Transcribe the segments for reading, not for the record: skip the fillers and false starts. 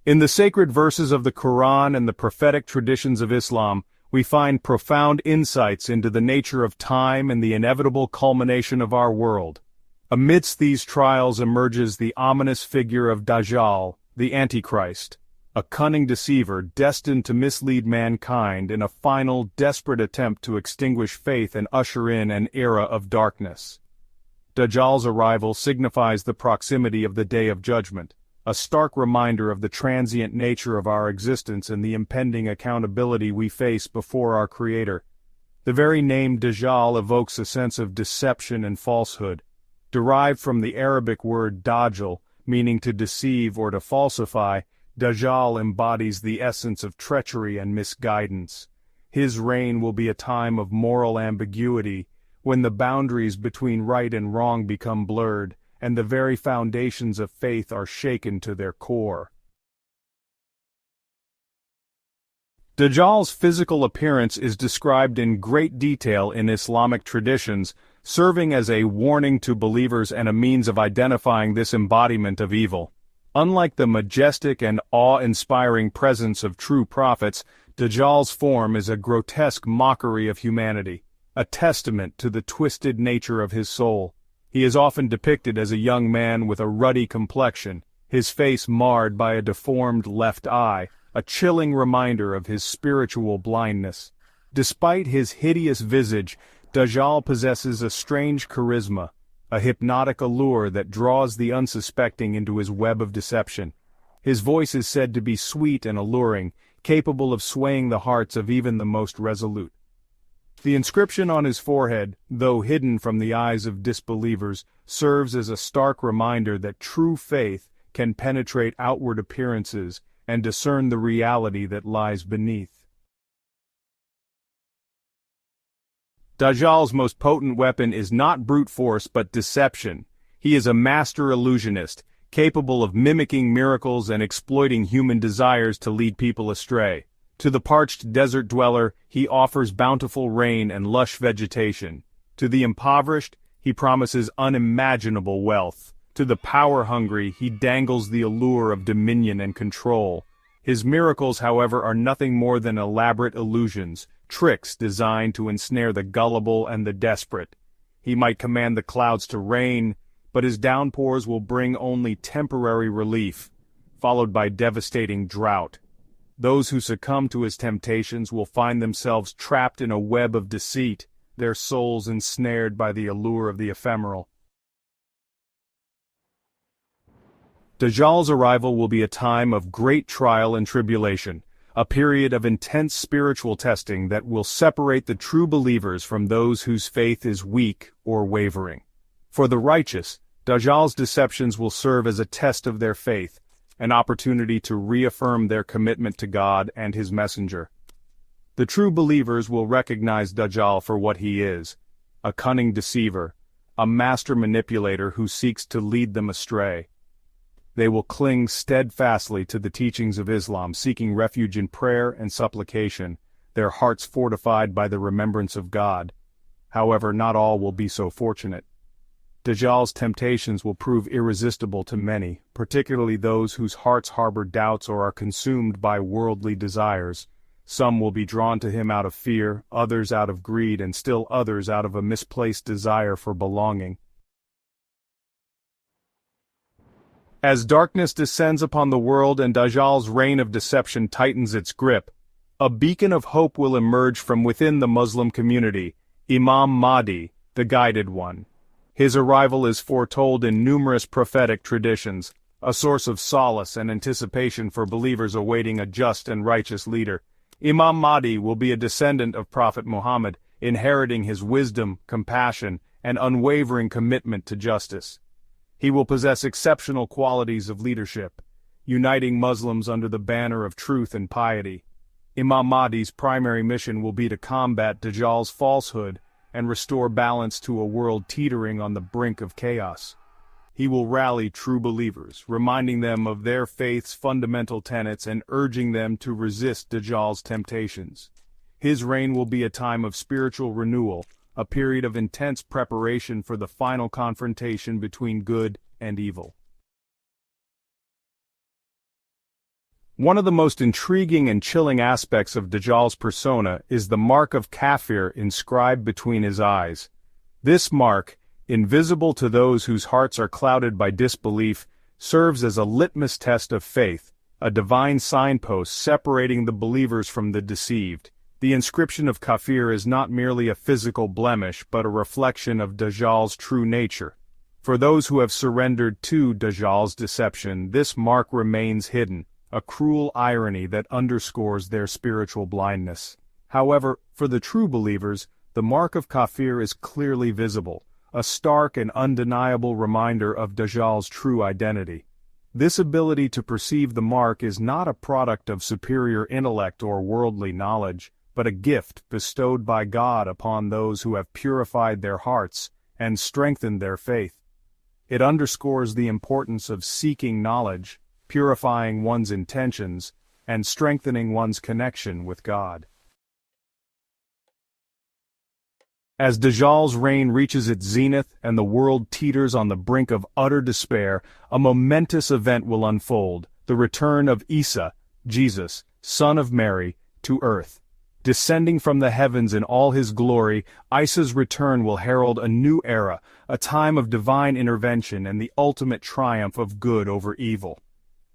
In the sacred verses of the Quran and the prophetic traditions of Islam, we find profound insights into the nature of time and the inevitable culmination of our world. Amidst these trials emerges the ominous figure of Dajjal, the Antichrist, a cunning deceiver destined to mislead mankind in a final, desperate attempt to extinguish faith and usher in an era of darkness. Dajjal's arrival signifies the proximity of the Day of Judgment, a stark reminder of the transient nature of our existence and the impending accountability we face before our Creator. The very name Dajjal evokes a sense of deception and falsehood. Derived from the Arabic word Dajjal, meaning to deceive or to falsify, Dajjal embodies the essence of treachery and misguidance. His reign will be a time of moral ambiguity, when the boundaries between right and wrong become blurred, and the very foundations of faith are shaken to their core. Dajjal's physical appearance is described in great detail in Islamic traditions, serving as a warning to believers and a means of identifying this embodiment of evil. Unlike the majestic and awe-inspiring presence of true prophets, Dajjal's form is a grotesque mockery of humanity, a testament to the twisted nature of his soul. He is often depicted as a young man with a ruddy complexion, his face marred by a deformed left eye, a chilling reminder of his spiritual blindness. Despite his hideous visage, Dajjal possesses a strange charisma, a hypnotic allure that draws the unsuspecting into his web of deception. His voice is said to be sweet and alluring, capable of swaying the hearts of even the most resolute. The inscription on his forehead, though hidden from the eyes of disbelievers, serves as a stark reminder that true faith can penetrate outward appearances and discern the reality that lies beneath. Dajjal's most potent weapon is not brute force but deception. He is a master illusionist, capable of mimicking miracles and exploiting human desires to lead people astray. To the parched desert dweller, he offers bountiful rain and lush vegetation. To the impoverished, he promises unimaginable wealth. To the power-hungry, he dangles the allure of dominion and control. His miracles, however, are nothing more than elaborate illusions, tricks designed to ensnare the gullible and the desperate. He might command the clouds to rain, but his downpours will bring only temporary relief, followed by devastating drought. Those who succumb to his temptations will find themselves trapped in a web of deceit, their souls ensnared by the allure of the ephemeral. Dajjal's arrival will be a time of great trial and tribulation, a period of intense spiritual testing that will separate the true believers from those whose faith is weak or wavering. For the righteous, Dajjal's deceptions will serve as a test of their faith, an opportunity to reaffirm their commitment to God and His messenger. The true believers will recognize Dajjal for what he is, a cunning deceiver, a master manipulator who seeks to lead them astray. They will cling steadfastly to the teachings of Islam, seeking refuge in prayer and supplication, their hearts fortified by the remembrance of God. However, not all will be so fortunate. Dajjal's temptations will prove irresistible to many, particularly those whose hearts harbor doubts or are consumed by worldly desires. Some will be drawn to him out of fear, others out of greed, and still others out of a misplaced desire for belonging. As darkness descends upon the world and Dajjal's reign of deception tightens its grip, a beacon of hope will emerge from within the Muslim community, Imam Mahdi, the Guided One. His arrival is foretold in numerous prophetic traditions, a source of solace and anticipation for believers awaiting a just and righteous leader. Imam Mahdi will be a descendant of Prophet Muhammad, inheriting his wisdom, compassion, and unwavering commitment to justice. He will possess exceptional qualities of leadership, uniting Muslims under the banner of truth and piety. Imam Mahdi's primary mission will be to combat Dajjal's falsehood and restore balance to a world teetering on the brink of chaos. He will rally true believers, reminding them of their faith's fundamental tenets and urging them to resist Dajjal's temptations. His reign will be a time of spiritual renewal, a period of intense preparation for the final confrontation between good and evil. One of the most intriguing and chilling aspects of Dajjal's persona is the mark of Kafir inscribed between his eyes. This mark, invisible to those whose hearts are clouded by disbelief, serves as a litmus test of faith, a divine signpost separating the believers from the deceived. The inscription of Kafir is not merely a physical blemish but a reflection of Dajjal's true nature. For those who have surrendered to Dajjal's deception, this mark remains hidden, a cruel irony that underscores their spiritual blindness. However, for the true believers, the mark of Kafir is clearly visible, a stark and undeniable reminder of Dajjal's true identity. This ability to perceive the mark is not a product of superior intellect or worldly knowledge, but a gift bestowed by God upon those who have purified their hearts and strengthened their faith. It underscores the importance of seeking knowledge, purifying one's intentions, and strengthening one's connection with God. As Dajjal's reign reaches its zenith and the world teeters on the brink of utter despair, a momentous event will unfold: the return of Isa, Jesus, son of Mary, to earth. Descending from the heavens in all his glory, Isa's return will herald a new era, a time of divine intervention and the ultimate triumph of good over evil.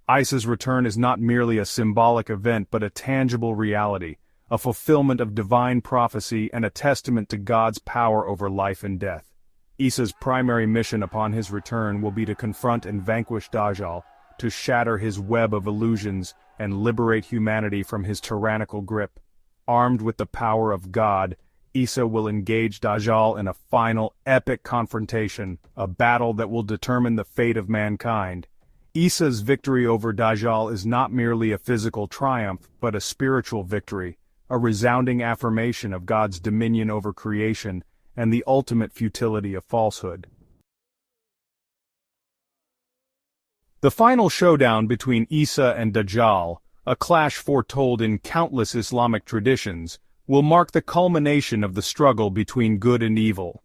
Isa's return is not merely a symbolic event but a tangible reality, a fulfillment of divine prophecy and a testament to God's power over life and death. Isa's primary mission upon his return will be to confront and vanquish Dajjal, to shatter his web of illusions and liberate humanity from his tyrannical grip. Armed with the power of God, Isa will engage Dajjal in a final, epic confrontation, a battle that will determine the fate of mankind. Isa's victory over Dajjal is not merely a physical triumph, but a spiritual victory, a resounding affirmation of God's dominion over creation and the ultimate futility of falsehood. The final showdown between Isa and Dajjal, a clash foretold in countless Islamic traditions, will mark the culmination of the struggle between good and evil.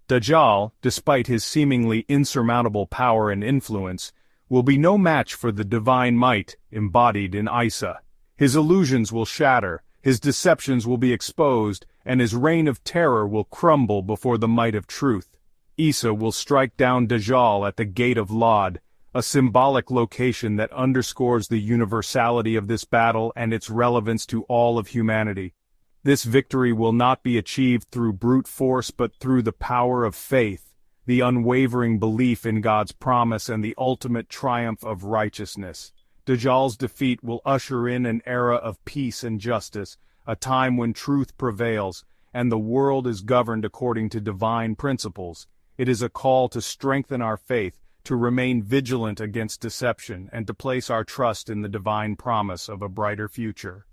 Dajjal, despite his seemingly insurmountable power and influence, will be no match for the divine might embodied in Isa. His illusions will shatter, his deceptions will be exposed, and his reign of terror will crumble before the might of truth. Isa will strike down Dajjal at the Gate of Lod, a symbolic location that underscores the universality of this battle and its relevance to all of humanity. This victory will not be achieved through brute force but through the power of faith, the unwavering belief in God's promise and the ultimate triumph of righteousness. Dajjal's defeat will usher in an era of peace and justice, a time when truth prevails, and the world is governed according to divine principles. It is a call to strengthen our faith, to remain vigilant against deception, and to place our trust in the divine promise of a brighter future.